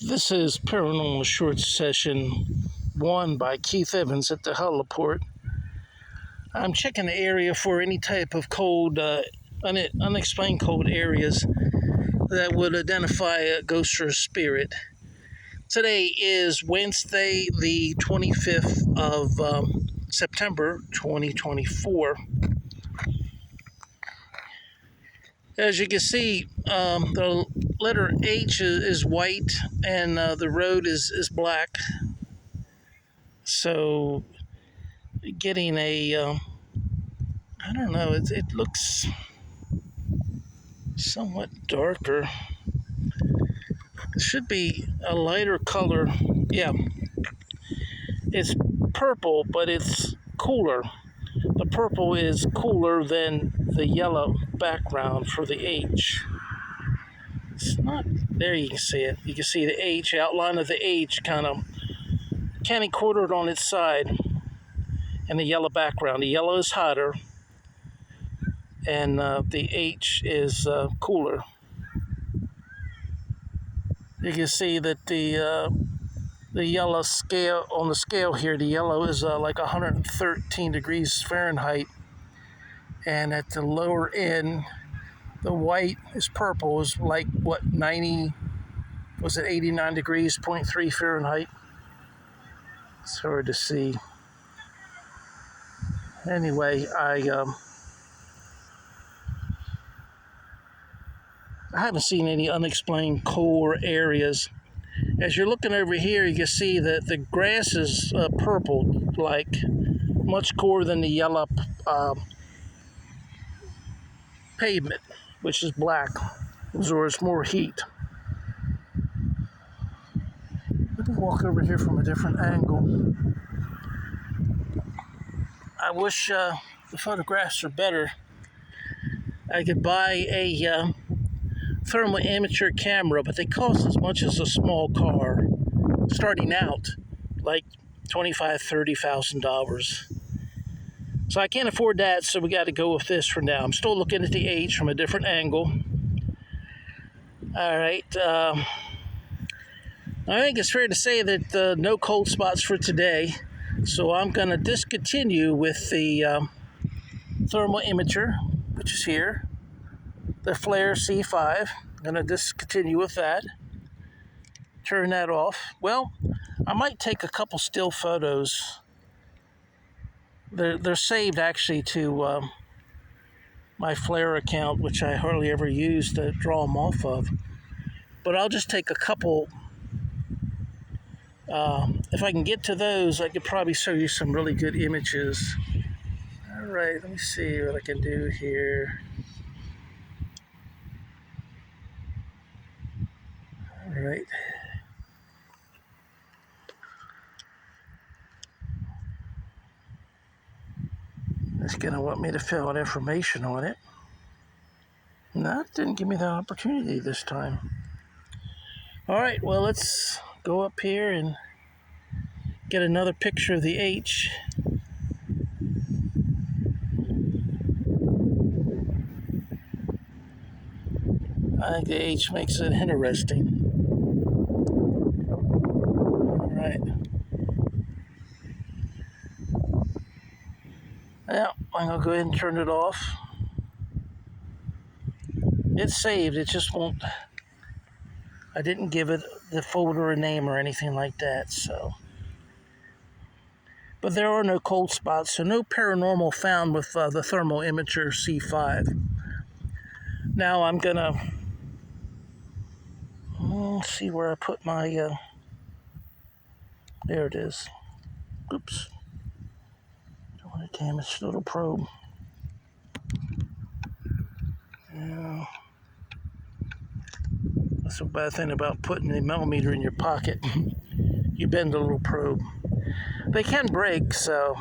This is Paranormal Short Session 1 by Keith Evans at the Heliport. I'm checking the area for any type of cold, unexplained cold areas that would identify a ghost or a spirit. Today is Wednesday, the 25th of September, 2024. As you can see, the letter H is white and the road is black. So getting I don't know, it looks somewhat darker. It should be a lighter color. Yeah, it's purple, but it's cooler. The purple is cooler than the yellow background for the H. It's not, there you can see it. You can see the H, outline of the H kind of candy quartered on its side and the yellow background. The yellow is hotter and the H is cooler. You can see that the yellow scale, on the scale here, the yellow is like 113 degrees Fahrenheit. And at the lower end, the white is purple, is like, what, 90, was it 89 degrees, 0.3 Fahrenheit? It's hard to see. Anyway, I haven't seen any unexplained core areas. As you're looking over here, you can see that the grass is purple, like much cooler than the yellow pavement, which is black, or it's more heat. Let me walk over here from a different angle. I wish the photographs were better. I could buy a thermal amateur camera, but they cost as much as a small car, starting out, like $25,000–$30,000. So I can't afford that, so we got to go with this for now. I'm still looking at the H from a different angle. All right. I think it's fair to say that no cold spots for today. So I'm going to discontinue with the thermal imager, which is here, the Flare C5. I'm going to discontinue with that. Turn that off. Well, I might take a couple still photos. They're saved actually to my Flare account, which I hardly ever use to draw them off of. But I'll just take a couple. If I can get to those, I could probably show you some really good images. All right, let me see what I can do here. All right. It's going to want me to fill out information on it. No, it didn't give me the opportunity this time. All right, well, let's go up here and get another picture of the H. I think the H makes it interesting. All right. Yeah, I'm going to go ahead and turn it off. It's saved, it just won't. I didn't give it the folder a name or anything like that, so. But there are no cold spots, so no paranormal found with the thermal imager C5. Now I'm gonna see where I put my, there it is. Oops. Don't want to damage the little probe. Yeah. That's a bad thing about putting a millimeter in your pocket. You bend the little probe. They can break, so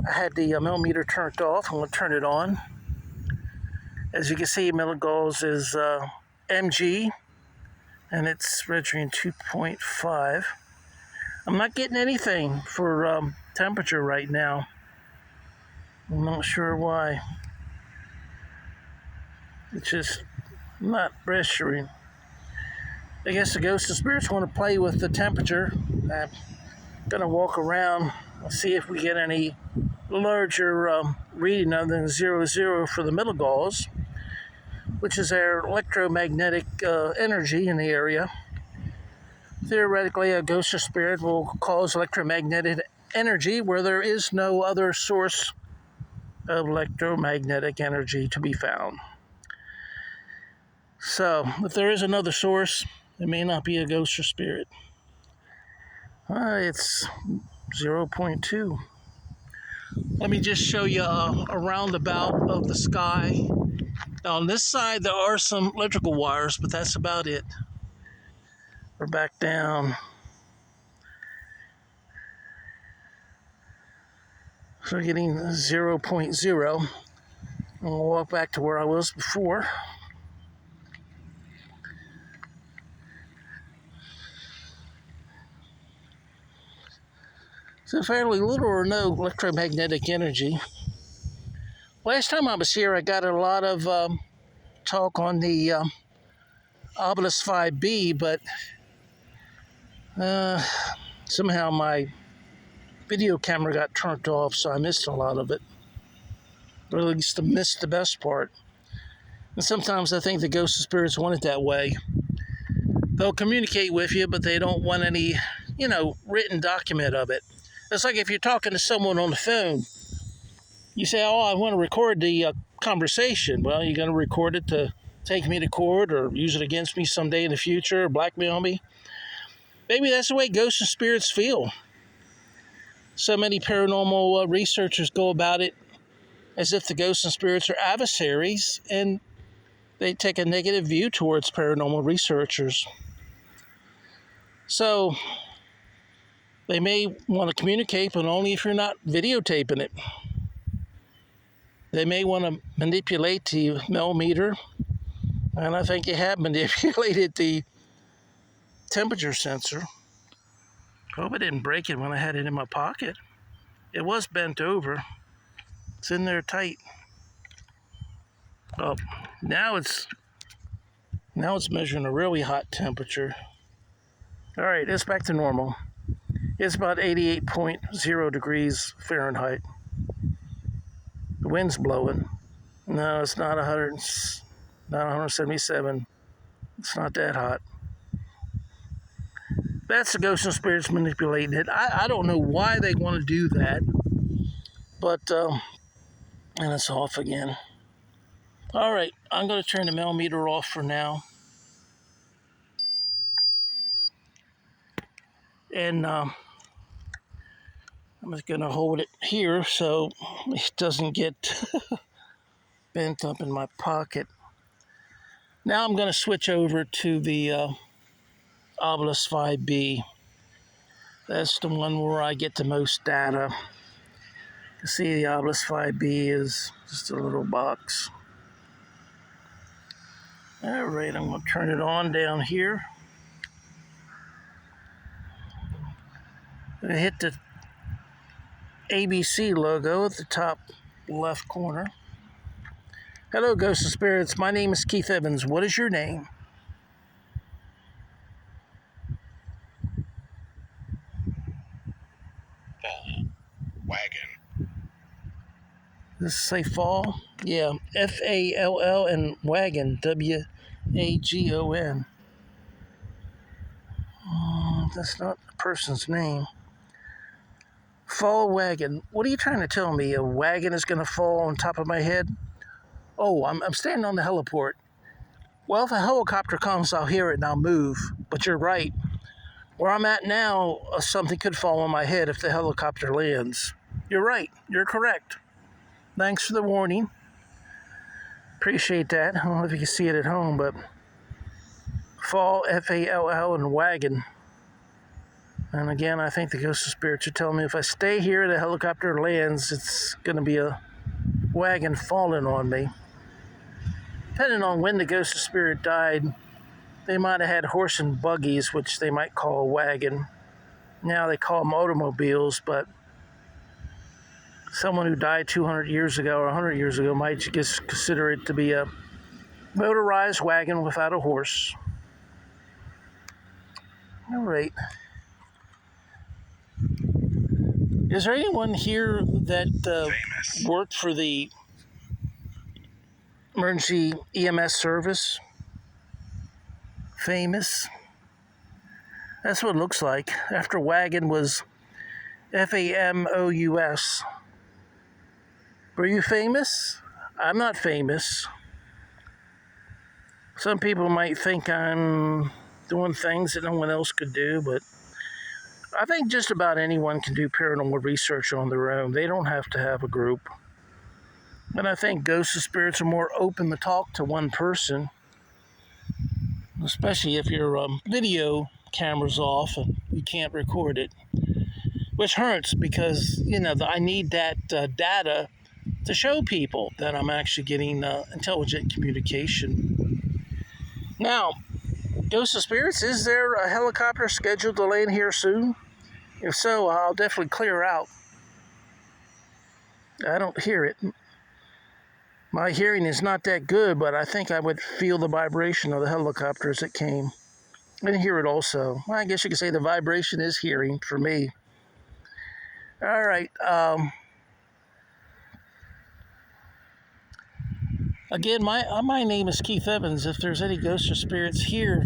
I had the millimeter turned off. I'm going to turn it on. As you can see, milligauss is mg, and it's registering 2.5. I'm not getting anything for temperature right now. I'm not sure why. It's just not registering. I guess the ghosts and spirits want to play with the temperature. I'm going to walk around and see if we get any larger reading other than 00 for the middle gauss, which is our electromagnetic energy in the area. Theoretically, a ghost or spirit will cause electromagnetic energy where there is no other source of electromagnetic energy to be found. So, if there is another source, it may not be a ghost or spirit. It's 0.2. Let me just show you a roundabout of the sky. Now, on this side, there are some electrical wires, but that's about it. We're back down. So we're getting 0.0. And we'll walk back to where I was before. So fairly little or no electromagnetic energy. Last time I was here, I got a lot of talk on the Obelisk 5B, but somehow my video camera got turned off, so I missed a lot of it. Or at least I missed the best part. And sometimes I think the ghosts and spirits want it that way. They'll communicate with you, but they don't want any, written document of it. It's like if you're talking to someone on the phone, you say, I want to record the conversation. Well, you're going to record it to take me to court or use it against me someday in the future or blackmail me. Maybe that's the way ghosts and spirits feel. So many paranormal researchers go about it as if the ghosts and spirits are adversaries, and they take a negative view towards paranormal researchers. So they may want to communicate, but only if you're not videotaping it. They may want to manipulate the millimeter, and I think you have manipulated the temperature sensor. Hope I didn't break it when I had it in my pocket. It was bent over. It's in there tight. Oh, now it's measuring a really hot temperature. All right, it's back to normal. It's about 88.0 degrees Fahrenheit. The wind's blowing. No, it's not 177. It's not that hot. That's the ghosts and spirits manipulating it. I don't know why they want to do that, but and it's off again. All right, I'm going to turn the millimeter off for now. And I'm just going to hold it here so it doesn't get bent up in my pocket. Now I'm going to switch over to the Obelisk 5B. That's the one where I get the most data. You see the Obelisk 5B is just a little box. All right, I'm going to turn it on down here. I hit the ABC logo at the top left corner. Hello, ghosts and spirits. My name is Keith Evans. What is your name? Fall. Wagon. Does this say fall? Yeah, F-A-L-L and wagon, W-A-G-O-N. That's not the person's name. Fall wagon. What are you trying to tell me? A wagon is going to fall on top of my head? Oh, I'm standing on the heliport. Well, if a helicopter comes, I'll hear it and I'll move. But you're right. Where I'm at now, something could fall on my head if the helicopter lands. You're right. You're correct. Thanks for the warning. Appreciate that. I don't know if you can see it at home, but fall, F-A-L-L, and wagon. And again, I think the ghosts and spirits are telling me if I stay here, the helicopter lands, it's going to be a wagon falling on me. Depending on when the ghost and spirit died, they might have had horse and buggies, which they might call a wagon. Now they call them automobiles, but someone who died 200 years ago or 100 years ago might just consider it to be a motorized wagon without a horse. All right. Is there anyone here that worked for the emergency EMS service? Famous? That's what it looks like. After wagon was FAMOUS. Were you famous? I'm not famous. Some people might think I'm doing things that no one else could do, but I think just about anyone can do paranormal research on their own. They don't have to have a group. And I think ghosts and spirits are more open to talk to one person, especially if your video camera's off and you can't record it, which hurts because, I need that data to show people that I'm actually getting intelligent communication. Now, ghosts and spirits, is there a helicopter scheduled to land here soon? If so, I'll definitely clear out. I don't hear it. My hearing is not that good, but I think I would feel the vibration of the helicopter as it came. I didn't hear it also. Well, I guess you could say the vibration is hearing for me. All right. Again, my name is Keith Evans. If there's any ghosts or spirits here,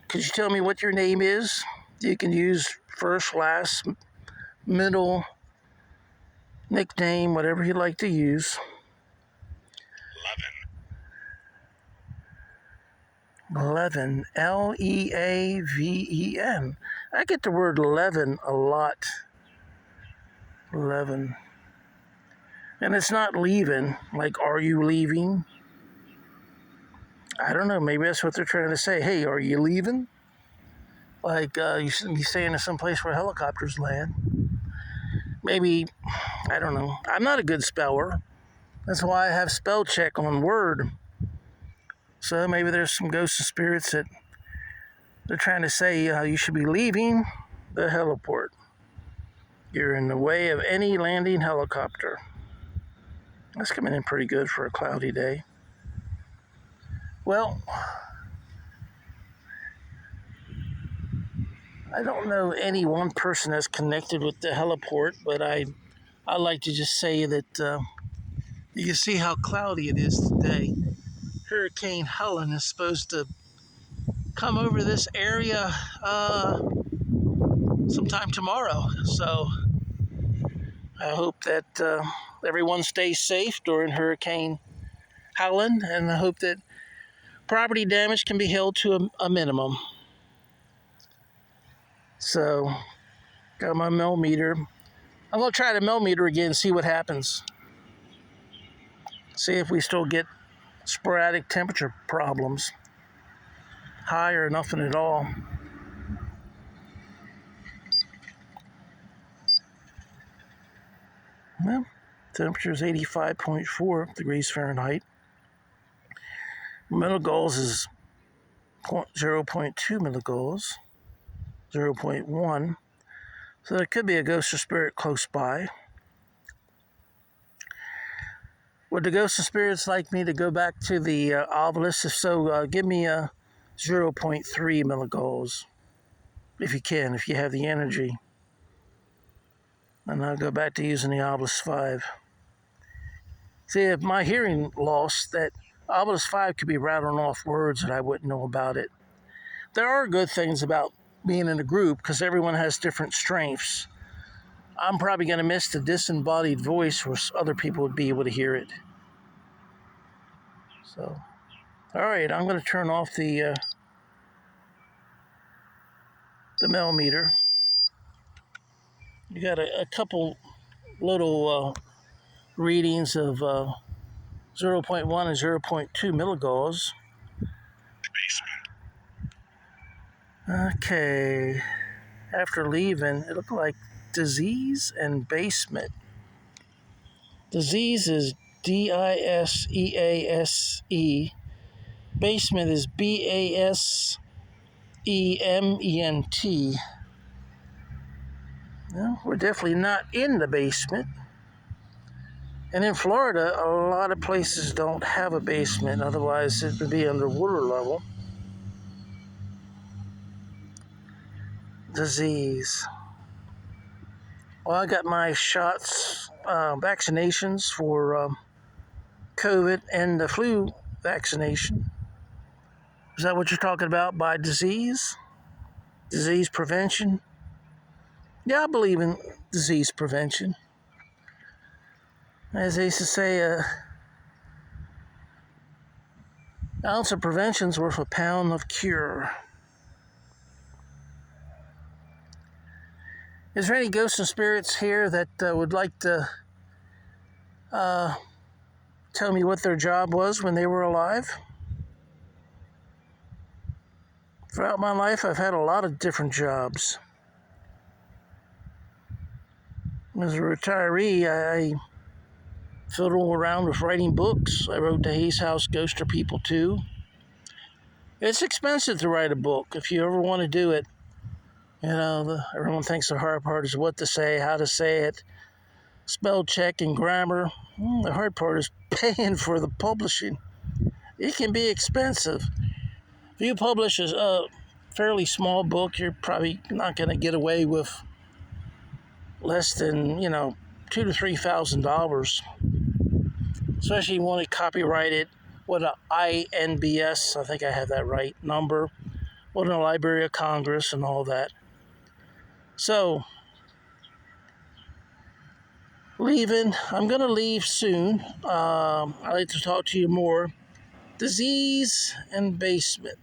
could you tell me what your name is? You can use first, last, middle, nickname, whatever you'd like to use. 11, Leaven. I get the word Levin a lot. 11. And it's not leaving, like, are you leaving? I don't know, maybe that's what they're trying to say. Hey, are you leaving? Like, you shouldn't be staying in some place where helicopters land. Maybe, I don't know. I'm not a good speller. That's why I have spell check on Word. So maybe there's some ghosts and spirits that they're trying to say you should be leaving the heliport. You're in the way of any landing helicopter. That's coming in pretty good for a cloudy day. Well, I don't know any one person that's connected with the heliport, but I like to just say that you can see how cloudy it is today. Hurricane Helen is supposed to come over this area sometime tomorrow. So I hope that everyone stays safe during Hurricane Helen, and I hope that property damage can be held to a minimum. So, got my millimeter. I'm going to try the millimeter again and see what happens. See if we still get sporadic temperature problems. High or nothing at all. Well, temperature is 85.4 degrees Fahrenheit. Milligauss is 0.2 milligauss, 0.1. So there could be a ghost or spirit close by. Would the ghosts and spirits like me to go back to the obelisk? If so, give me a 0.3 milligauss, if you can, if you have the energy. And I'll go back to using the obelisk 5. See, if my hearing lost, that obelisk 5 could be rattling off words that I wouldn't know about it. There are good things about being in a group because everyone has different strengths. I'm probably going to miss the disembodied voice where other people would be able to hear it. So, all right, I'm going to turn off the millimeter. You got a couple little readings of 0.1 and 0.2 milligauss. Okay, after leaving, it looked like disease and basement. Disease is DISEASE. Basement is BASEMENT. Well, we're definitely not in the basement. And in Florida, a lot of places don't have a basement, otherwise it would be under water level. disease. Well, I got my shots, vaccinations for COVID and the flu vaccination. Is that what you're talking about by disease? Disease prevention? Yeah, I believe in disease prevention. As they used to say, an ounce of prevention's worth a pound of cure. Is there any ghosts and spirits here that would like to tell me what their job was when they were alive? Throughout my life, I've had a lot of different jobs. As a retiree, I fiddled around with writing books. I wrote the Hayes House Ghost of People 2. It's expensive to write a book if you ever want to do it. You know, everyone thinks the hard part is what to say, how to say it, spell check and grammar. The hard part is paying for the publishing. It can be expensive. If you publish a fairly small book, you're probably not going to get away with less than, $2,000 to $3,000. Especially if you want to copyright it with an INBS, I think I have that right, number, with the Library of Congress and all that. So, leaving. I'm going to leave soon. I'd like to talk to you more. Disease and basement.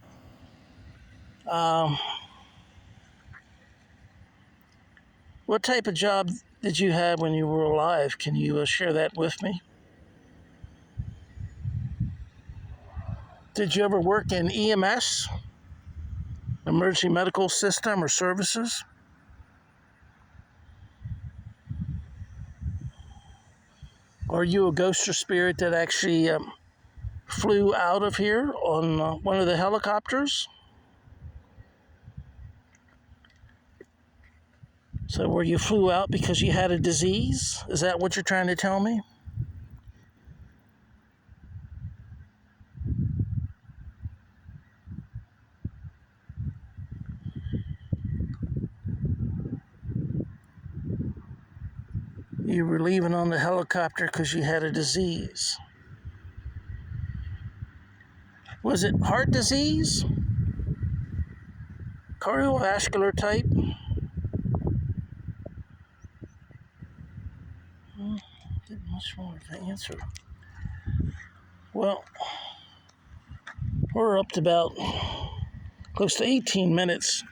What type of job did you have when you were alive? Can you share that with me? Did you ever work in EMS? Emergency medical system or services? Are you a ghost or spirit that actually flew out of here on one of the helicopters? So where you flew out because you had a disease? Is that what you're trying to tell me? You were leaving on the helicopter because you had a disease. Was it heart disease? Cardiovascular type? Didn't much more to answer. Well, we're up to about close to 18 minutes.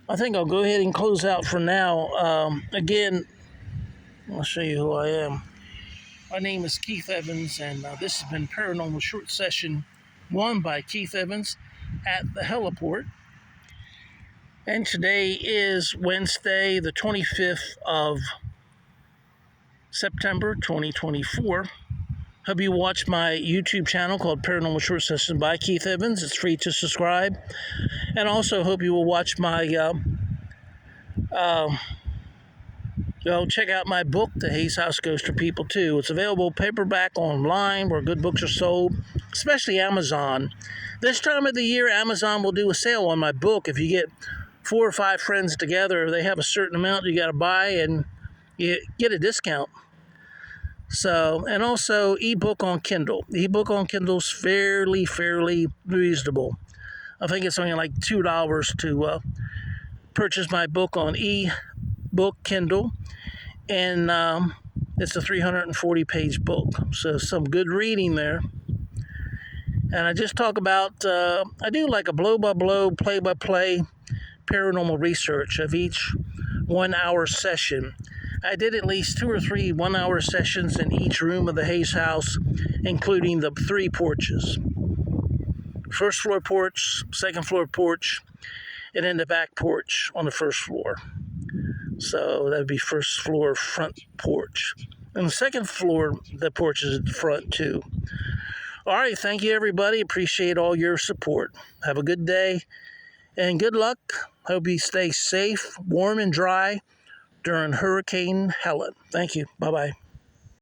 I think I'll go ahead and close out for now. Again, I'll show you who I am. My name is Keith Evans, and this has been Paranormal Short Session 1 by Keith Evans at the Heliport. And today is Wednesday, the 25th of September, 2024. Hope you watch my YouTube channel called Paranormal Short Session by Keith Evans. It's free to subscribe. And also hope you will watch my check out my book, The Hayes House Ghost of People 2. It's available paperback online where good books are sold, especially Amazon. This time of the year, Amazon will do a sale on my book. If you get 4 or 5 friends together, they have a certain amount you got to buy, and you get a discount. So, and also ebook on Kindle. The ebook on Kindle is fairly reasonable. I think it's only like $2 to purchase my book on ebook Kindle. And it's a 340-page book, so some good reading there. And I just talk about, I do like a blow-by-blow, play-by-play paranormal research of each 1-hour session. I did at least 2 or 3 1-hour sessions in each room of the Hayes house, including the 3 porches. First floor porch, second floor porch, and then the back porch on the first floor. So that would be first floor front porch. And the second floor, the porch is at the front too. All right, thank you everybody. Appreciate all your support. Have a good day and good luck. Hope you stay safe, warm and dry during Hurricane Helen. Thank you. Bye-bye.